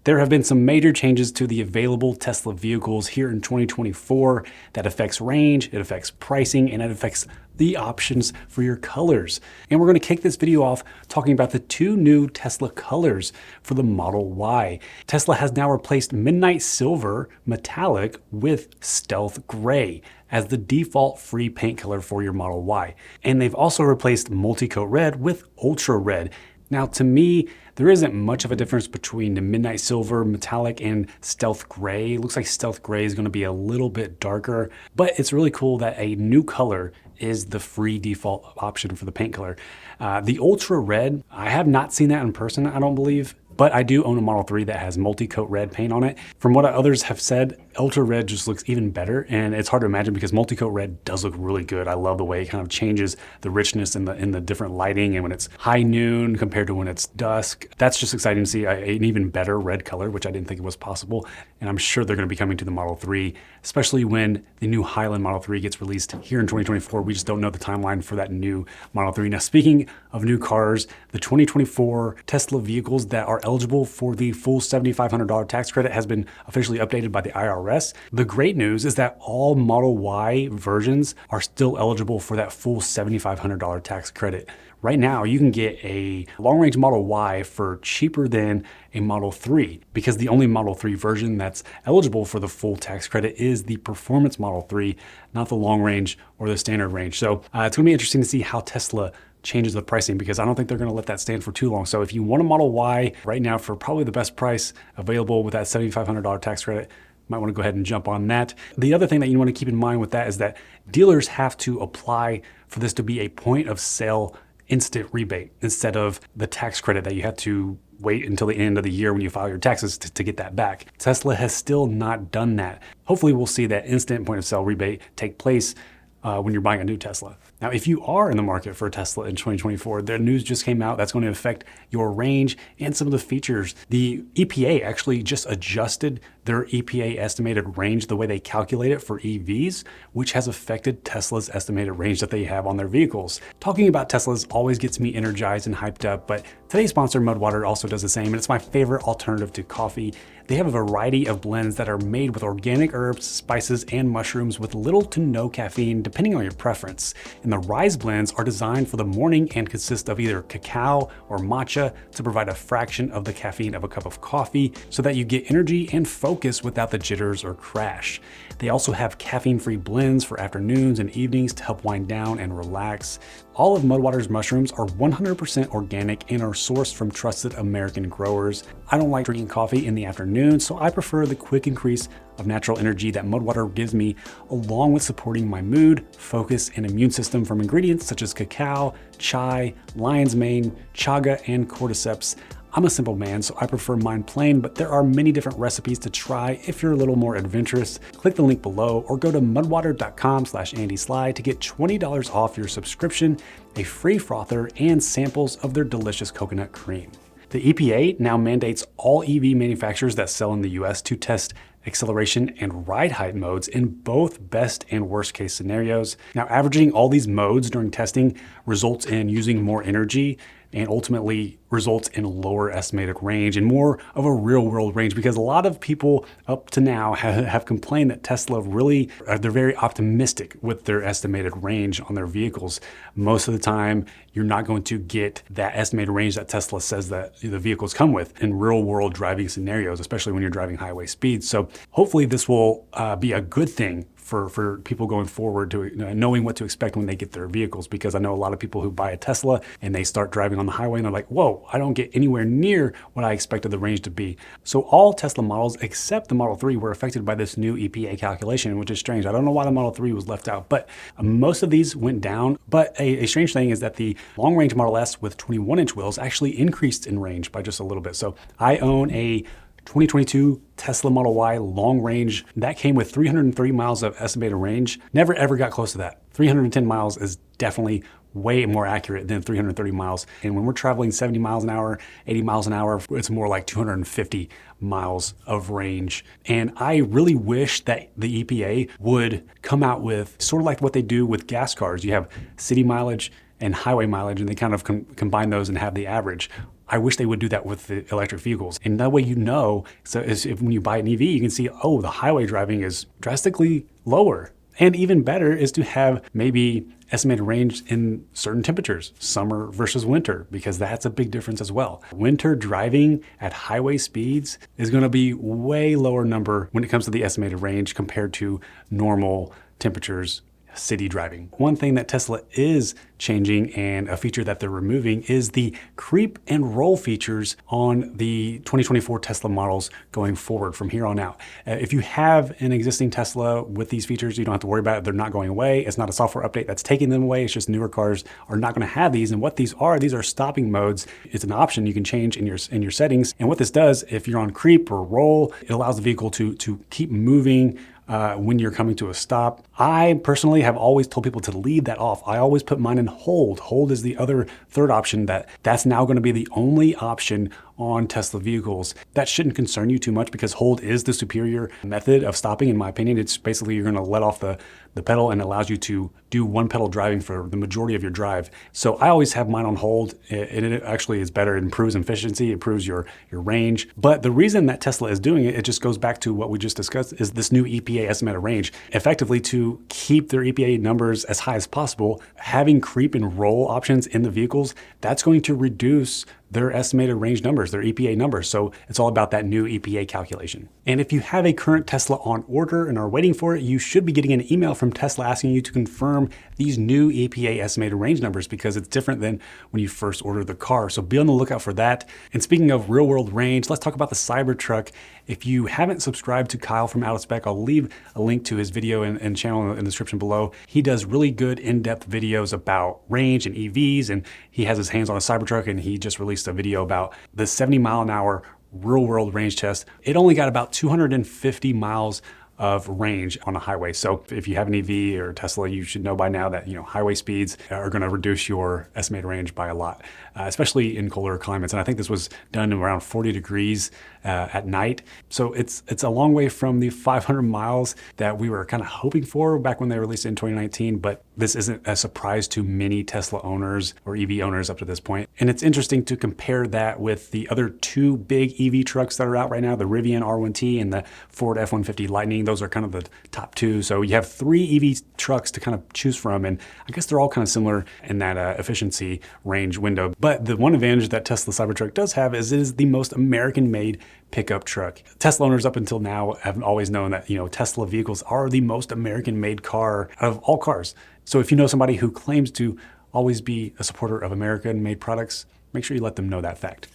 There have been some major changes to the available Tesla vehicles here in 2024 that affects range, it affects pricing, and it affects the options for your colors. And we're going to kick this video off talking about the two new Tesla colors for the Model Y. Tesla has now replaced Midnight Silver Metallic with Stealth Gray as the default free paint color for your Model Y. And they've also replaced Multicoat Red with Ultra Red. Now, to me, there isn't much of a difference between the Midnight Silver Metallic and Stealth Gray. It looks like Stealth Gray is going to be a little bit darker, but it's really cool that a new color is the free default option for the paint color. The Ultra Red, I have not seen that in person, I don't believe, but I do own a Model 3 that has multi-coat red paint on it. From what others have said, Ultra Red just looks even better, and it's hard to imagine because multi-coat red does look really good. I love the way it kind of changes the richness in the different lighting, and when it's high noon compared to when it's dusk. That's just exciting to see an even better red color, which I didn't think it was possible, and I'm sure they're going to be coming to the Model 3, especially when the new Highland Model 3 gets released here in 2024. We just don't know the timeline for that new Model 3. Now, speaking of new cars, the 2024 Tesla vehicles that are eligible for the full $7,500 tax credit has been officially updated by the IRS. The great news is that all Model Y versions are still eligible for that full $7,500 tax credit. Right now, you can get a long-range Model Y for cheaper than a Model 3 because the only Model 3 version that's eligible for the full tax credit is the Performance Model 3, not the long range or the standard range. So it's going to be interesting to see how Tesla changes the pricing because I don't think they're going to let that stand for too long. So if you want a Model Y right now for probably the best price available with that $7,500 tax credit, might want to go ahead and jump on that. The other thing that you want to keep in mind with that is that dealers have to apply for this to be a point of sale instant rebate instead of the tax credit that you have to wait until the end of the year when you file your taxes to get that back. Tesla has still not done that. Hopefully we'll see that instant point of sale rebate take place when you're buying a new Tesla. Now, if you are in the market for a Tesla in 2024, the news just came out that's going to affect your range and some of the features. The EPA actually just adjusted their EPA estimated range, the way they calculate it for EVs, which has affected Tesla's estimated range that they have on their vehicles. Talking about Teslas always gets me energized and hyped up, but today's sponsor, MudWtr, also does the same, and it's my favorite alternative to coffee. They have a variety of blends that are made with organic herbs, spices, and mushrooms with little to no caffeine, depending on your preference. And the Rise blends are designed for the morning and consist of either cacao or matcha to provide a fraction of the caffeine of a cup of coffee so that you get energy and focus without the jitters or crash. They also have caffeine-free blends for afternoons and evenings to help wind down and relax. All of MudWtr's mushrooms are 100% organic and are sourced from trusted American growers. I don't like drinking coffee in the afternoon, so I prefer the quick increase of natural energy that MudWtr gives me, along with supporting my mood, focus, and immune system from ingredients such as cacao, chai, lion's mane, chaga, and cordyceps. I'm a simple man, so I prefer mine plain, but there are many different recipes to try if you're a little more adventurous. Click the link below or go to mudwtr.com/AndySly to get $20 off your subscription, a free frother, and samples of their delicious coconut cream. The EPA now mandates all EV manufacturers that sell in the US to test acceleration and ride height modes in both best and worst case scenarios. Now, averaging all these modes during testing results in using more energy and ultimately results in lower estimated range and more of a real world range, because a lot of people up to now have complained that Tesla really, they're very optimistic with their estimated range on their vehicles. Most of the time, you're not going to get that estimated range that Tesla says that the vehicles come with in real world driving scenarios, especially when you're driving highway speeds. So hopefully this will be a good thing for people going forward to knowing what to expect when they get their vehicles, because I know a lot of people who buy a Tesla and they start driving on the highway and they're like, whoa, I don't get anywhere near what I expected the range to be. So all Tesla models except the Model 3 were affected by this new EPA calculation, which is strange. I don't know why the Model 3 was left out, but most of these went down. But a strange thing is that the long range Model S with 21-inch wheels actually increased in range by just a little bit. So I own a 2022 Tesla Model Y long range that came with 330 miles of estimated range. Never ever got close to that. 310 miles is definitely way more accurate than 330 miles. And when we're traveling 70 miles an hour, 80 miles an hour, it's more like 250 miles of range. And I really wish that the EPA would come out with sort of like what they do with gas cars. You have city mileage and highway mileage, and they kind of combine those and have the average. I wish they would do that with the electric vehicles. And that way you know, so if when you buy an EV, you can see, oh, the highway driving is drastically lower. And even better is to have maybe estimated range in certain temperatures, summer versus winter, because that's a big difference as well. Winter driving at highway speeds is going to be way lower number when it comes to the estimated range compared to normal temperatures city driving. One thing that Tesla is changing and a feature that they're removing is the creep and roll features on the 2024 Tesla models going forward from here on out. If you have an existing Tesla with these features, you don't have to worry about it. They're not going away. It's not a software update that's taking them away. It's just newer cars are not going to have these. And what these are stopping modes. It's an option you can change in your settings. And what this does, if you're on creep or roll, it allows the vehicle to keep moving when you're coming to a stop. I personally have always told people to leave that off. I always put mine in hold. Hold is the other third option that's now going to be the only option on Tesla vehicles. That shouldn't concern you too much because hold is the superior method of stopping, in my opinion. It's basically you're going to let off the pedal and it allows you to do one pedal driving for the majority of your drive. So I always have mine on hold, and it actually is better. It improves efficiency, improves your range. But the reason that Tesla is doing it, it just goes back to what we just discussed, is this new EPA estimated range, effectively to keep their EPA numbers as high as possible. Having creep and roll options in the vehicles, that's going to reduce their estimated range numbers, their EPA numbers. So it's all about that new EPA calculation. And if you have a current Tesla on order and are waiting for it, you should be getting an email from Tesla asking you to confirm these new EPA estimated range numbers because it's different than when you first ordered the car. So be on the lookout for that. And speaking of real world range, let's talk about the Cybertruck. If you haven't subscribed to Kyle from Out of Spec, I'll leave a link to his video and channel in the description below. He does really good in-depth videos about range and EVs, and he has his hands on a Cybertruck, and he just released a video about the 70 mile an hour real world range test. It only got about 250 miles of range on a highway. So if you have an EV or Tesla, you should know by now that highway speeds are going to reduce your estimated range by a lot, especially in colder climates. And I think this was done around 40 degrees at night. So it's a long way from the 500 miles that we were kind of hoping for back when they released it in 2019. But this isn't a surprise to many Tesla owners or EV owners up to this point. And it's interesting to compare that with the other two big EV trucks that are out right now, the Rivian R1T and the Ford F-150 Lightning. Those are kind of the top two. So you have three EV trucks to kind of choose from. And I guess they're all kind of similar in that efficiency range window. But the one advantage that Tesla Cybertruck does have is it is the most American-made pickup truck. Tesla owners up until now have always known that, Tesla vehicles are the most American-made car out of all cars. So if you know somebody who claims to always be a supporter of American-made products, make sure you let them know that fact.